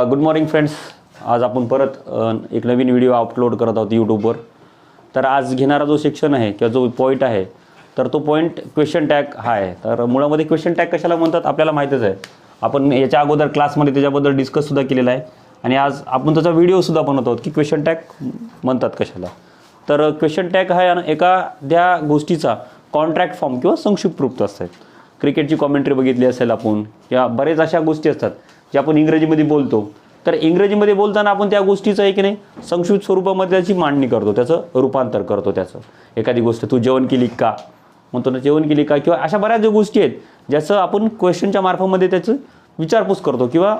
Good morning friends. आज आपण परत एक नवीन व्हिडिओ अपलोड करत आहोत यूट्यूबवर. तर आज घेणारा जो सेक्शन आहे किंवा जो पॉईंट आहे तर तो पॉईंट क्वेश्चन टॅग हा आहे. तर मुळामध्ये क्वेश्चन टॅग कशाला म्हणतात आपल्याला माहितीच आहे. आपण याच्या अगोदर क्लासमध्ये त्याच्याबद्दल डिस्कससुद्धा केलेला आहे आणि आज आपण त्याचा व्हिडिओसुद्धा बनवत आहोत की क्वेश्चन टॅग म्हणतात कशाला. तर क्वेश्चन टॅग हा एखाद्या गोष्टीचा कॉन्ट्रॅक्ट फॉर्म किंवा संक्षिप्त रूप असतात. क्रिकेटची कॉमेंट्री बघितली असेल आपण किंवा बरेच अशा गोष्टी असतात जे आपण इंग्रजीमध्ये बोलतो. तर इंग्रजीमध्ये बोलताना आपण त्या गोष्टीचं आहे की नाही संक्षिप्त स्वरूपामध्ये त्याची मांडणी करतो, त्याचं रूपांतर करतो. त्याचं एखादी गोष्ट तू जेवण केली का म्हणतो ना, जेवण केली का, किंवा अशा बऱ्याच ज्या गोष्टी आहेत ज्याचं आपण क्वेश्चनच्या मार्फतमध्ये त्याचं विचारपूस करतो किंवा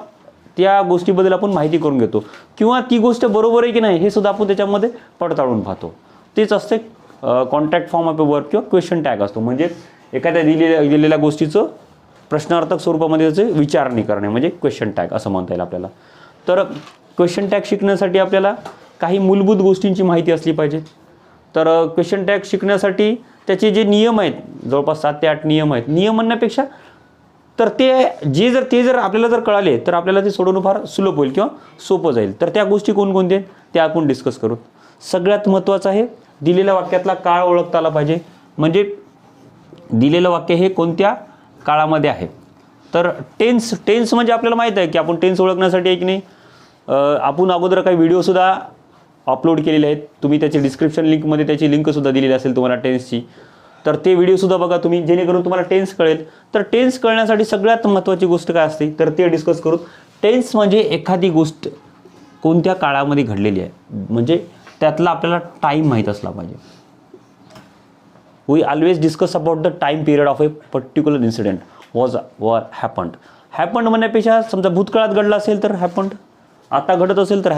त्या गोष्टीबद्दल आपण माहिती करून घेतो किंवा ती गोष्ट बरोबर आहे की नाही हे सुद्धा आपण त्याच्यामध्ये पडताळून पाहतो. तेच असते contract form of a verb किंवा क्वेश्चन टॅग असतो. म्हणजे एखाद्या दिलेल्या गोष्टीचं प्रश्नार्थक स्वरूपामध्ये त्याचे विचारणी करणे म्हणजे क्वेश्चन टॅग असं म्हणता येईल आपल्याला. तर क्वेश्चन टॅग शिकण्यासाठी आपल्याला काही मूलभूत गोष्टींची माहिती असली पाहिजे. तर क्वेश्चन टॅग शिकण्यासाठी त्याचे जे नियम आहेत जवळपास 7 ते 8 नियम आहेत. नियम म्हणण्यापेक्षा तर ते जर आपल्याला जर कळाले तर आपल्याला ते सोडवणं फार सुलभ होईल किंवा सोपं जाईल. तर त्या गोष्टी कोणकोणत्या आहेत त्या आपण डिस्कस करू. सगळ्यात महत्त्वाचं आहे दिलेल्या वाक्यातला काळ ओळखता आला पाहिजे. म्हणजे दिलेलं वाक्य हे कोणत्या काळामध्ये आहे. तर टेन्स म्हणजे आपल्याला माहीत आहे की आपण टेन्स ओळखण्यासाठी आहे की नाही आपण अगोदर काही व्हिडिओसुद्धा अपलोड केलेले आहेत. तुम्ही त्याची डिस्क्रिप्शन लिंकमध्ये त्याची लिंकसुद्धा दिलेली असेल तुम्हाला टेन्सची. तर ते व्हिडिओसुद्धा बघा तुम्ही, जेणेकरून तुम्हाला टेन्स कळेल. तर टेन्स कळण्यासाठी सगळ्यात महत्त्वाची गोष्ट काय असते तर ते डिस्कस करू. टेन्स म्हणजे एखादी गोष्ट कोणत्या काळामध्ये घडलेली आहे म्हणजे त्यातला आपल्याला टाईम माहीत असला पाहिजे. We always discuss about the time period of a particular incident was were happened म्हणण्यापेक्षा समजा भूतकाळात घडला असेल तर हॅपन्ड, आता घडत असेल तर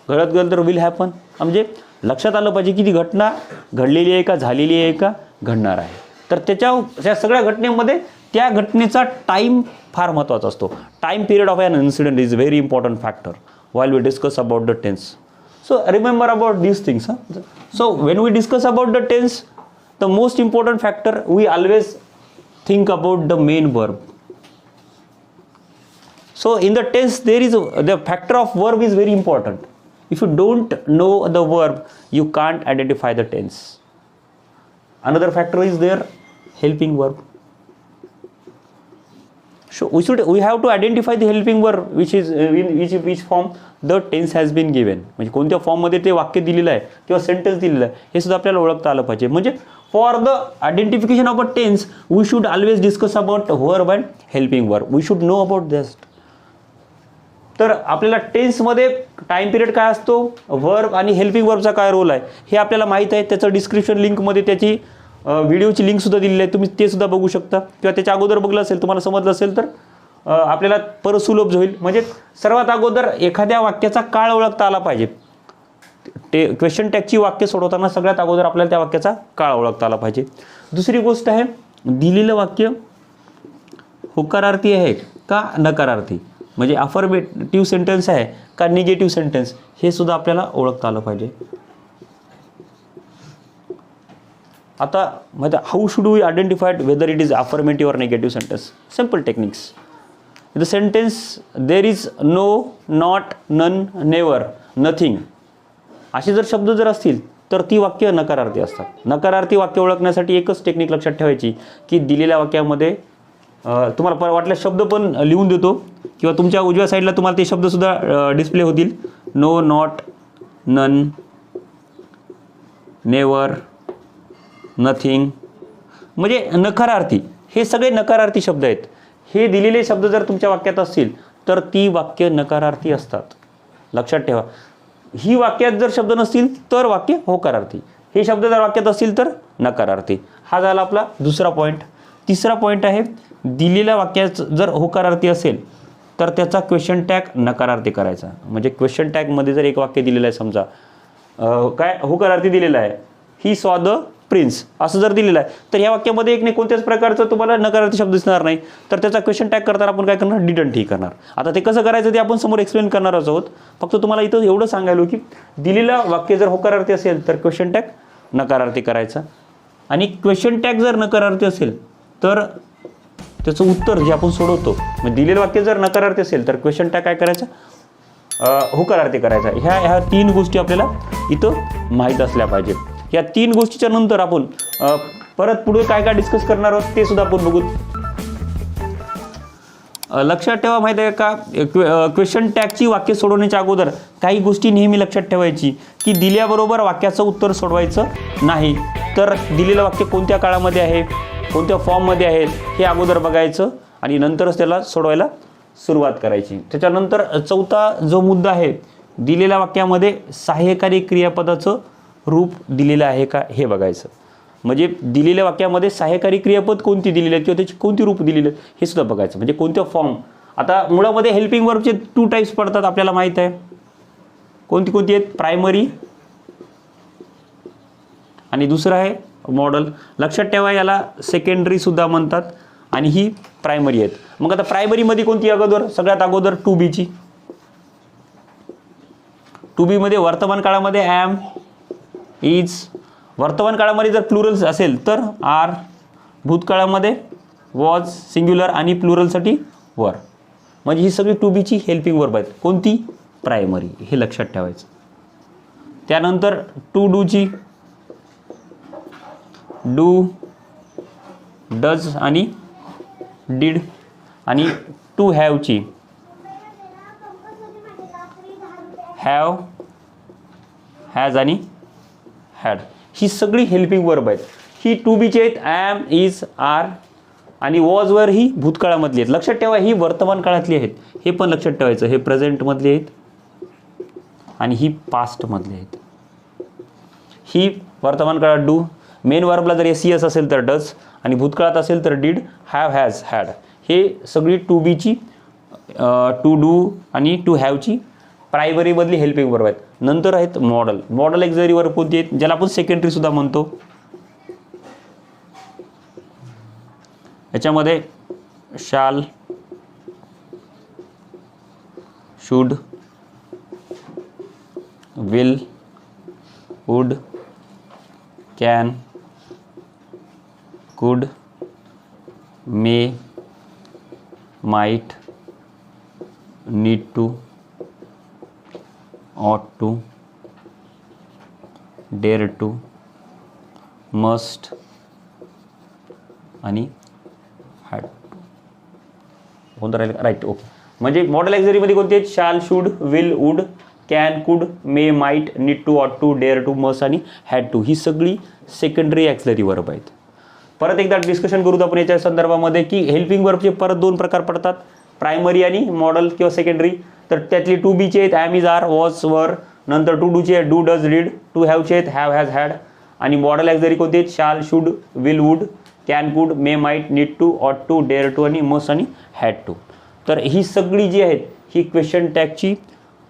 घडत गेलं तर विल हॅपन. म्हणजे लक्षात आलं पाहिजे की ती घटना घडलेली आहे का, झालेली आहे का, घडणार आहे. तर त्या सगळ्या घटनेमध्ये त्या घटनेचा टाईम फार महत्त्वाचा असतो. Time period of an incident is very important factor while we discuss about the tense. So remember about these things. So when we discuss about the tense, the most important factor we always think about the main verb. So in the tense there is the factor of verb is very important. If you don't know the verb you can't identify the tense. Another factor is there helping verb. So we have to identify the helping verb which is in which form the tense has been given. म्हणजे कोणत्या फॉर्ममध्ये ते वाक्य दिलेलं आहे किंवा sentence दिलेलं आहे हे सुद्धा आपल्याला ओळखता आलं पाहिजे. म्हणजे for the identification of a tense we should always discuss about verb and helping verb. We should know about this. तर आपल्याला टेन्समध्ये टाईम पिरियड काय असतो, वर्ब आणि हेल्पिंग वर्बचा काय रोल आहे हे आपल्याला माहीत आहे. त्याचं डिस्क्रिप्शन लिंकमध्ये त्याची व्हिडिओची लिंकसुद्धा दिलेली आहे. तुम्ही ते सुद्धा बघू शकता किंवा त्याच्या अगोदर बघलं असेल तुम्हाला समजलं असेल तर आपल्याला परत सुलभ होईल. म्हणजे सर्वात अगोदर एखाद्या वाक्याचा काळ ओळखता आला पाहिजे. क्वेश्चन टॅगची वाक्य सोडवताना सगळ्यात अगोदर आपल्याला त्या वाक्याचा काळ ओळखता आला पाहिजे. दुसरी गोष्ट आहे दिलेलं वाक्य होकारार्थी आहे का नकारार्थी, म्हणजे अफर्मेटिव्ह सेंटेन्स आहे का निगेटिव्ह सेंटेन्स हे सुद्धा आपल्याला ओळखता आलं पाहिजे. आता म्हणजे how should we identified whether it is affirmative or negative sentence. Simple techniques. The sentence there is no, not, none, never, nothing असे जर शब्द जर असतील तर ती वाक्य नकारार्थी असतात. नकारार्थी वाक्य ओळखण्यासाठी एकच टेक्निक लक्षात ठेवायची की दिलेल्या वाक्यामध्ये तुम्हाला वाटल्या शब्द पण लिहून देतो किंवा तुमच्या उजव्या साईडला तुम्हाला ते शब्दसुद्धा डिस्प्ले होतील. No, not, none, never, nothing म्हणजे नकारार्थी. हे सगळे नकारार्थी शब्द आहेत. हे दिलेले शब्द जर तुमच्या वाक्यात असतील तर ती वाक्य नकारार्थी असतात. लक्षात ठेवा. ही वाक्यात जर शब्द नसतील तर वाक्य होकारार्थी. हे शब्द जर वाक्यात असतील तर नकारार्थी. हा झाला आपला दुसरा पॉईंट. तिसरा पॉईंट आहे दिलेल्या वाक्यात जर होकारार्थी असेल तर त्याचा क्वेश्चन टॅग नकारार्थी करायचा. म्हणजे क्वेश्चन टॅगमध्ये जर एक वाक्य दिलेलं आहे समजा काय होकारार्थी दिलेलं आहे ही सॉ द प्रिन्स असं जर दिलेलं आहे तर ह्या वाक्यामध्ये एक नाही कोणत्याच प्रकारचं तुम्हाला नकारार्थी शब्द दिसणार नाही. तर त्याचा क्वेश्चन टॅग करताना आपण काय करणार डिडंट ही करणार. आता ते कसं करायचं ते आपण समोर एक्सप्लेन करणारच आहोत. फक्त तुम्हाला इथं एवढं सांगायलो की दिलेलं वाक्य जर होकारार्थी असेल तर क्वेश्चन टॅग नकारार्थी करायचा आणि क्वेश्चन टॅग जर नकारार्थी असेल तर त्याचं उत्तर जे आपण सोडवतो, म्हणजे दिलेलं वाक्य जर नकारार्थी असेल तर क्वेश्चन टॅग काय करायचं, होकारार्थी करायचा. ह्या 3 गोष्टी आपल्याला इथं माहीत असल्या पाहिजेत. या 3 गोष्टीच्या नंतर आपण परत पुढे काय काय डिस्कस करणार आहोत ते सुद्धा आपण बघू. लक्षात ठेवा, माहिती आहे का, क्वेश्चन टॅगची वाक्य सोडवण्याच्या अगोदर काही गोष्टी नेहमी लक्षात ठेवायची की दिल्याबरोबर वाक्याचं उत्तर सोडवायचं नाही. तर दिलेलं वाक्य कोणत्या काळामध्ये आहे, कोणत्या फॉर्ममध्ये आहे हे अगोदर बघायचं आणि नंतरच त्याला सोडवायला सुरुवात करायची. त्याच्यानंतर चौथा जो मुद्दा आहे, दिलेल्या वाक्यामध्ये सहाय्यकारी क्रियापदाचं रूप दिलेलं आहे का हे बघायचं. म्हणजे दिलेल्या वाक्यामध्ये सहाय्यकारी क्रियापद कोणती दिलेली आहेत किंवा त्याची कोणती रूप दिलेली आहेत हे सुद्धा बघायचं. म्हणजे कोणत्या फॉर्म. आता मुळामध्ये हेल्पिंग वर्बचे 2 टाईप्स पडतात आपल्याला माहीत आहे. कोणती कोणती आहेत, प्रायमरी आणि दुसरं आहे मॉडल. लक्षात ठेवा, याला सेकंडरी सुद्धा म्हणतात आणि ही प्रायमरी आहेत. मग आता प्रायमरीमध्ये कोणती अगोदर, सगळ्यात अगोदर टू बीची. टू बीमध्ये वर्तमान काळामध्ये ॲम, इज. वर्तमान काळामध्ये जर प्लुरल असेल तर आर. भूतकाळामध्ये वॉज सिंग्युलर आणि प्लुरलसाठी वर. म्हणजे ही सगळी टू बीची हेल्पिंग वर्ब आहेत. कोणती, प्रायमरी. हे लक्षात ठेवायचं. त्यानंतर टू डूची, डू, डज आणि डिड. आणि टू हॅवची, हॅव, हॅज आणि हॅड. ही सगळी हेल्पिंग वर्ब आहेत. ही टू बीची आहेत, ॲम, इज, आर आणि वॉजवर ही भूतकाळामधली आहेत. लक्षात ठेवा, ही वर्तमान काळातली आहेत. हे पण लक्षात ठेवायचं. हे प्रेझेंटमधली आहेत आणि ही पास्टमधली आहेत. ही वर्तमान काळात डू. मेन वर्बला जर एस असेल तर डज आणि भूतकाळात असेल तर डिड, हॅव, हॅज, हॅड. हे सगळी टू बीची, टू डू आणि टू हॅवची प्रायमरीमधली हेल्पिंग वर्ब आहेत. नंतर आहेत मॉडल. मॉडल एक्झरी वर्ब कोणती आहेत, ज्याला आपण सेकंडरी सुद्धा म्हणतो. याच्यामध्ये शाल, should, will, would, can, could, may, might, need to, ought to, dare to, must आणि had to. कोणतं राहील, राईट, ओके. म्हणजे मॉडेल ॲक्झरीमध्ये कोणते आहेत, शाल, should, will, would, can, could, may, might, need to, ऑट टू, डेअर टू, मस्ट आणि had to. ही सगळी सेकंडरी ॲक्झरी वर्ब आहेत. परत एकदा डिस्कशन करूत आपण याच्या संदर्भामध्ये की हेल्पिंग वर्बचे परत 2 प्रकार पडतात, प्रायमरी आणि मॉडल किंवा सेकंडरी. तर त्यातली टू बीचे आहेत ॲम, इज, आर, वॉज, वर. नंतर टू डूचे आहेत डू, डज, डिड. टू हॅवचे आहेत हॅव, हॅज, हॅड. आणि मॉडल ॲक्झरी कोणते आहेत, शाल, should, will, would, can, could, may, might, need to, ऑट टू, डेअर टू आणि मस्ट आणि हॅड टू. तर ही सगळी जी आहेत ही क्वेश्चन टॅगची,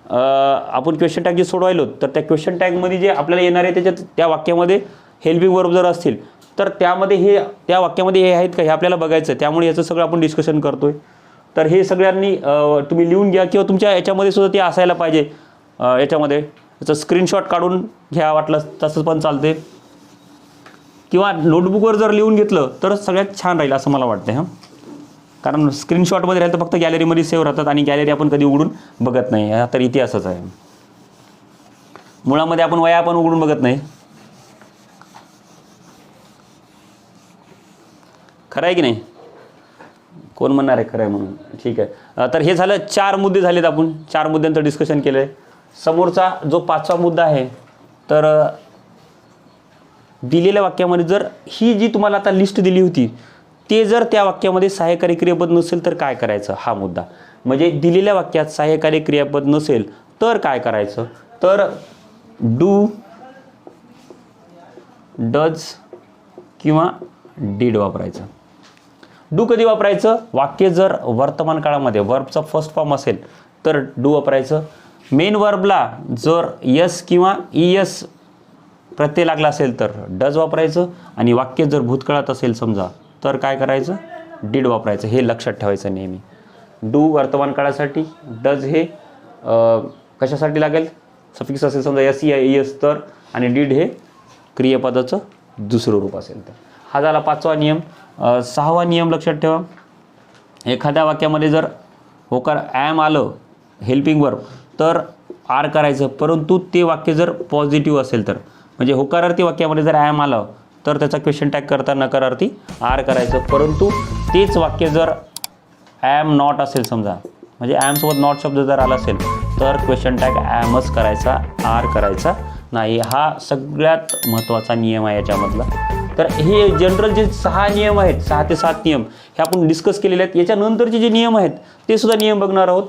आपण क्वेश्चन टॅग जे सोडवायलो तर त्या क्वेश्चन टॅगमध्ये जे आपल्याला येणार आहे त्याच्यात त्या वाक्यामध्ये हेल्पिंग वर्ब जर असतील तर त्यामध्ये त्या वाक्यामध्ये हे आहेत का हे आपल्याला बघायचं. त्यामुळे याचं सगळं आपण डिस्कशन करतोय. तर हे सगळ्यांनी तुम्ही लिहून घ्या किंवा तुमच्या याच्यामध्ये सुद्धा ते असायला पाहिजे. याच्यामध्ये याचं स्क्रीनशॉट काढून घ्या, वाटलं तसं पण चालते किंवा नोटबुकवर जर लिहून घेतलं तर सगळ्यात छान राहील असं मला वाटतं. हां, कारण स्क्रीनशॉटमध्ये राहिलं तर फक्त गॅलरीमध्ये सेव्ह राहतात आणि गॅलरी आपण कधी उघडून बघत नाही. हा तर इतिहासच आहे. मुळामध्ये आपण वया पण उघडून बघत नाही. खरं आहे की नाही, कोण म्हणणार आहे खरं आहे म्हणून. ठीक आहे, तर हे झालं 4 मुद्दे झालेत. आपण 4 मुद्द्यांचं डिस्कशन केलं आहे. समोरचा जो 5वा मुद्दा आहे, तर दिलेल्या वाक्यामध्ये जर ही जी तुम्हाला आता लिस्ट दिली होती ते जर त्या वाक्यामध्ये सहाय्यकारी क्रियापद नसेल तर काय करायचं, हा मुद्दा. म्हणजे दिलेल्या वाक्यात सहाय्यकारी क्रियापद नसेल तर काय करायचं, तर डू, डज किंवा डीड वापरायचं. डू कधी वापरायचं, वाक्य जर वर्तमान काळामध्ये वर्बचा फर्स्ट फॉर्म असेल तर डू वापरायचं. मेन वर्बला जर यस किंवा ईएस प्रत्यय लागला असेल तर डज वापरायचं. आणि वाक्य जर भूतकाळात असेल समजा तर काय करायचं, डीड वापरायचं. हे लक्षात ठेवायचं नेहमी. डू वर्तमान काळासाठी, डज हे कशासाठी लागेल, सफिक्स असेल समजा यस या ईएस तर, आणि डीड हे क्रियापदाचं दुसरं रूप असेल तर. हा झाला 5वा नियम. 6वा नियम लक्षात ठेवा. एखाद्या वाक्यामध्ये जर होकार ॲम आलं हेल्पिंग वर्ब तर आर करायचं, परंतु ते वाक्य जर पॉझिटिव्ह असेल तर, म्हणजे होकारार्थी वाक्यामध्ये जर ॲम आलं तर त्याचा क्वेश्चन टॅग करता नकारार्थी आर करायचं, परंतु तेच वाक्य जर ॲम नॉट असेल समजा, म्हणजे ॲमसोबत नॉट शब्द जर आला असेल तर क्वेश्चन टॅग ॲमच करायचा, आर करायचा नाही. हा सगळ्यात महत्त्वाचा नियम आहे याच्यामधला. तर हे जनरल जे 6 नियम आहेत, 6 ते 7 नियम हे आपण डिस्कस केलेले आहेत. याच्यानंतरचे जे नियम आहेत ते सुद्धा नियम बघणार आहोत.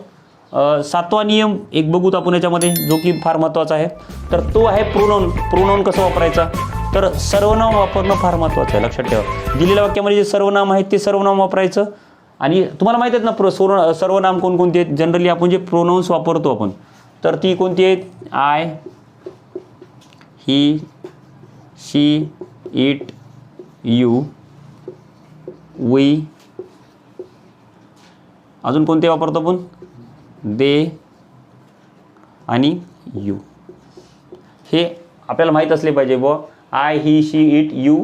7वा नियम एक बघूत आपण याच्यामध्ये, जो की फार महत्त्वाचा आहे. तर तो आहे प्रोनाऊन. प्रोनाऊन कसं वापरायचा, तर सर्वनाम वापरणं फार महत्त्वाचं आहे, लक्षात ठेवा. दिलेल्या वाक्यामध्ये जे सर्वनाम आहेत ते सर्वनाम वापरायचं. आणि तुम्हाला माहीत आहेत ना सर्वनाम कोणकोणते आहेत. जनरली आपण जे प्रोनाऊन्स वापरतो आपण, तर ती कोणती आहेत, I, he, she, it, you, we, अजून कोणते वापरतो आपण, दे आणि यू. हे आपल्याला माहीत असले पाहिजे बुवा, I, he, she, it, you,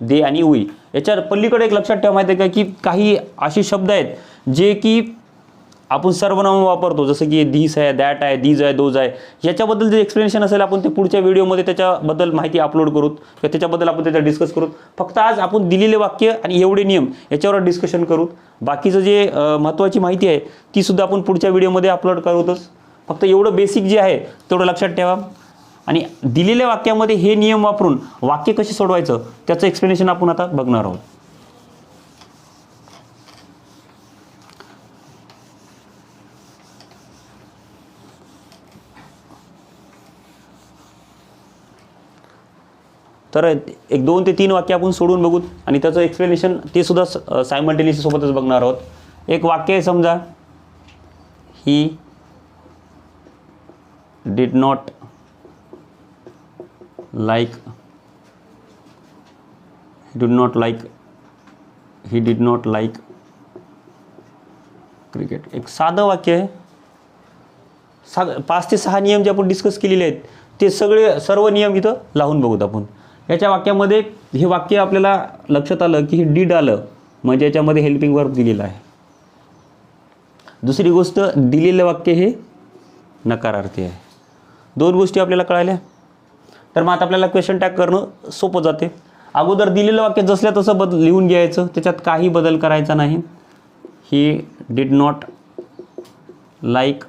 they आणि वी. याच्या पलीकडे एक लक्षात ठेवा, माहिती आहे का, की काही असे शब्द आहेत जे की आपण सर्वनाम वापरतो, जसं की धीस आहे, दॅट आहे, दीज आहे, दोज आहे. याच्याबद्दल जे एक्सप्लेनेशन असेल आपण ते पुढच्या व्हिडिओमध्ये त्याच्याबद्दल माहिती अपलोड करू किंवा त्याच्याबद्दल आपण त्याच्यात डिस्कस करू. फक्त आज आपण दिलेले वाक्य आणि एवढे नियम याच्यावर डिस्कशन करू. बाकीचं जे महत्त्वाची माहिती आहे ती सुद्धा आपण पुढच्या व्हिडिओमध्ये अपलोड करूतच. फक्त एवढं बेसिक जे आहे तेवढं लक्षात ठेवा. आणि दिलेल्या वाक्यामध्ये हे नियम वापरून वाक्य कसे सोडवायचं त्याचं एक्सप्लेनेशन आपण आता बघणार आहोत. तर एक 2 ते 3 वाक्य आपण सोडून बघू आणि त्याचं एक्सप्लेनेशन ते सुद्धा सायमल्टेनियसली सोबतच बघणार आहोत. एक वाक्य आहे समजा, he did not like, he did not like cricket. एक साधं वाक्य आहे. 5 ते 6 नियम जे आपण डिस्कस केलेले आहेत ते सर्व नियम इथं लावून बघूत आपण. याच्या वाक्यामध्ये हे वाक्य आपल्याला लक्षात आलं की हे डीड आलं म्हणजे याच्यामध्ये हेल्पिंग वर्ब दिलेला आहे. दुसरी गोष्ट, दिलेलं वाक्य हे नकारार्थी आहे. 2 गोष्टी आपल्याला कळाल्या. तर मग आता आपल्याला क्वेश्चन टॅग करणं सोपं जाते. अगोदर दिलेलं वाक्य जसल्या तसं लिहून घ्यायचं, त्याच्यात काही बदल करायचा नाही. He did not like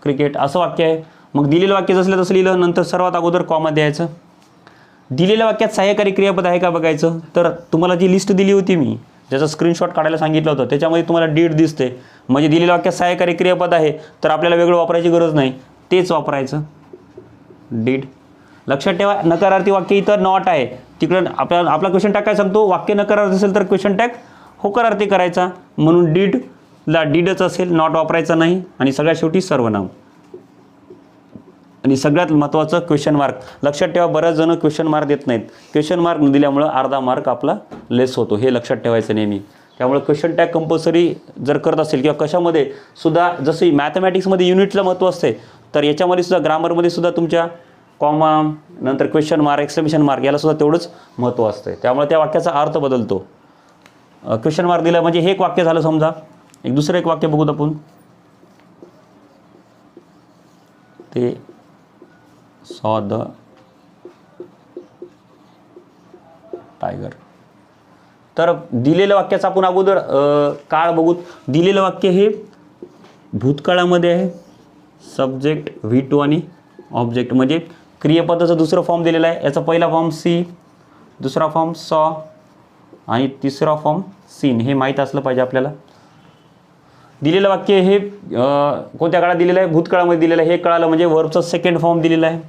cricket असं वाक्य आहे. मग दिलेलं वाक्य जसलं तसं लिहिलं, नंतर सर्वात अगोदर कॉमा द्यायचं. दिलेल्या वाक्यात सहाय्यकारी क्रियापद आहे का बघायचं. तर तुम्हाला जी लिस्ट दिली होती मी, ज्याचा स्क्रीनशॉट काढायला सांगितलं होतं, त्याच्यामध्ये तुम्हाला डीड दिसते. म्हणजे दिलेल्या वाक्यात सहाय्यकारी क्रियापद आहे तर आपल्याला वेगळं वापरायची गरज नाही, तेच वापरायचं, डीड. लक्षात ठेवा, नकारार्थी वाक्य इथं नॉट आहे. तिकडं आपला क्वेश्चन टॅग काय सांगतो, वाक्य नकारार्थी असेल तर क्वेश्चन टॅग होकारार्थी करायचा, म्हणून डीडला डीडच असेल, नॉट वापरायचा नाही. आणि सगळ्यात शेवटी सर्वनाम. आणि सगळ्यात महत्त्वाचं क्वेश्चन मार्क. लक्षात ठेवा, बऱ्याच जण क्वेश्चन मार्क देत नाहीत. क्वेश्चन मार्क न दिल्यामुळं अर्धा मार्क आपला लेस होतो, हे लक्षात ठेवायचं नेहमी. त्यामुळे क्वेश्चन टॅग कंपल्सरी जर करत असेल किंवा कशामध्ये सुद्धा, जसं मॅथमॅटिक्समध्ये युनिटला महत्त्व असते, तर याच्यामध्ये सुद्धा ग्रामरमध्ये सुद्धा तुमच्या कॉमा नंतर क्वेश्चन मार्क, एक्सक्लेमेशन मार्क याला सुद्धा तेवढंच महत्त्व असतं. त्यामुळे त्या वाक्याचा अर्थ बदलतो. क्वेश्चन मार्क दिला म्हणजे हे एक वाक्य झालं समजा. दुसरं एक वाक्य बघूत आपण, ते saw the tiger. तर दिलेलं वाक्याचं आपण अगोदर काळ बघूत. दिलेलं वाक्य हे भूतकाळामध्ये आहे. सब्जेक्ट V2 आणि ऑब्जेक्ट म्हणजे क्रियापदाचं दुसरं फॉर्म दिलेला आहे. याचा पहिला फॉर्म सी, दुसरा फॉर्म सॉ आणि तिसरा फॉर्म सीन. हे माहीत असलं पाहिजे आपल्याला. दिलेलं वाक्य हे कोणत्या काळात दिलेलं आहे, भूतकाळामध्ये दिलेलं आहे. हे कळालं म्हणजे वर्बचा सेकंड फॉर्म दिलेला आहे.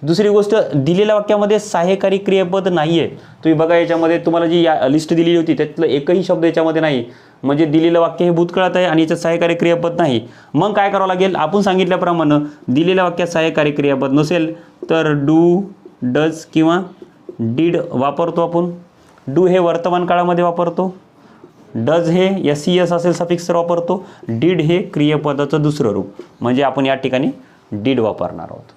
दुसरी गोष्ट, दिलेल्या वाक्यामध्ये सहाय्यकारी क्रियापद नाही आहे. तुम्ही बघा, याच्यामध्ये तुम्हाला जी लिस्ट दिलेली होती त्यातलं एकही शब्द याच्यामध्ये नाही. म्हणजे दिलेलं वाक्य हे भूतकाळात आहे आणि याच्यात सहाय्यकारी क्रियापद नाही. मग काय करावं लागेल, आपण सांगितल्याप्रमाणे दिलेल्या वाक्यात सहाय्यकारी क्रियापद नसेल तर डू, डज किंवा डीड वापरतो आपण. डू हे वर्तमान काळामध्ये वापरतो. डज हे SES असेल सफिक्स तर वापरतो. डीड हे क्रियापदाचं दुसरं रूप, म्हणजे आपण या ठिकाणी डीड वापरणार आहोत.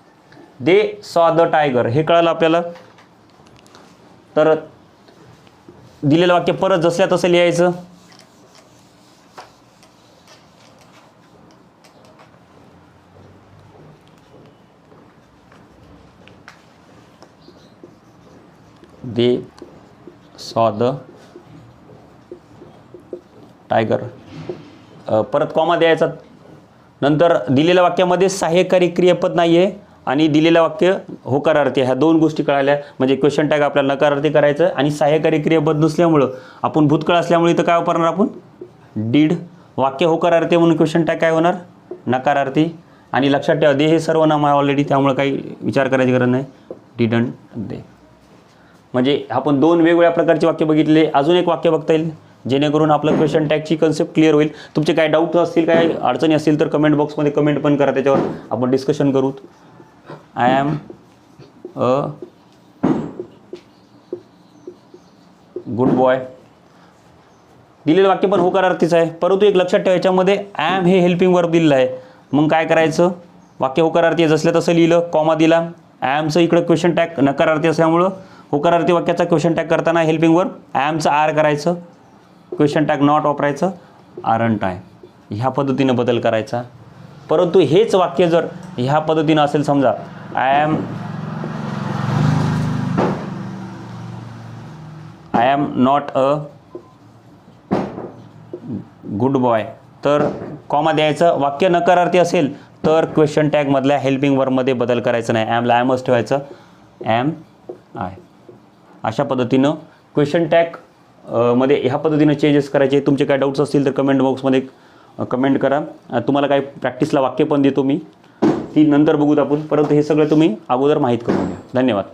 दे सॉ द टायगर हे कळालं आपल्याला. तर दिलेलं वाक्य परत जसल्या तसं लिहायचं. They saw the tiger. परत कॉमा द्यायचा. नंतर दिलेल्या वाक्यामध्ये सहाय्यकारी क्रियापद नाही आहे आणि दिलेलं वाक्य होकारार्थी. ह्या दोन गोष्टी कळाल्या. म्हणजे क्वेश्चन टॅग आपल्याला नकारार्थी करायचं आणि सहाय्यकारी क्रियापद नसल्यामुळं आपण भूतकाळ असल्यामुळे इथं काय वापरणार आपण डीड. वाक्य होकारार्थी म्हणून क्वेश्चन टॅग काय होणार नकारार्थी. आणि लक्षात ठेवा दे हे सर्वनाम आहे ऑलरेडी, त्यामुळे काही विचार करायची गरज नाही. Didn't they. म्हणजे आपण दोन वेगवेगळ्या प्रकारचे वाक्य बघितले. अजून एक वाक्य बघता येईल जेणेकरून आपलं क्वेश्चन टॅगची कन्सेप्ट क्लिअर होईल. तुमचे काय डाऊट असतील काय अडचणी असतील तर कमेंट बॉक्समध्ये कमेंट पण करा, त्याच्यावर आपण डिस्कशन करू. I am a good boy. दिलेलं वाक्य पण होकारार्थीच आहे, परंतु एक लक्षात ठेवा याच्यामध्ये ॲम हे हेल्पिंग वर्ब दिलेलं आहे. मग काय करायचं, वाक्य होकारार्थी जसलं तसं लिहिलं, कॉमा दिला. ॲमचं इकडं क्वेश्चन टॅग नकारार्थी असल्यामुळं होकारार्थी वाक्याचा क्वेश्चन टॅग करताना हेल्पिंग वर्ब ॲमचं आर करायचं, क्वेश्चन टॅग नॉट वापरायचं, आरंट आहे. ह्या पद्धतीनं बदल करायचा. परंतु हेच वाक्य जर ह्या पद्धतीनं असेल, समजा I am not a good boy, तर कॉमा द्यायचं. वाक्य नकारार्थी असेल तर क्वेश्चन टॅगमधल्या हेल्पिंग वर्बमध्ये बदल करायचं नाही, ॲमला ॲमच ठेवायचं, ॲम आय. अशा पद्धतीनं क्वेश्चन टॅग मध्ये ह्या पद्धतीनं चेंजेस करायचे. तुमचे काय डाऊट्स असतील तर कमेंट बॉक्समध्ये कमेंट करा. तुम्हाला काही प्रॅक्टिसला वाक्य पण देतो मी, ती नंतर बघूत आपण. परंतु हे सगळं तुम्ही अगोदर माहीत करून घ्या. धन्यवाद.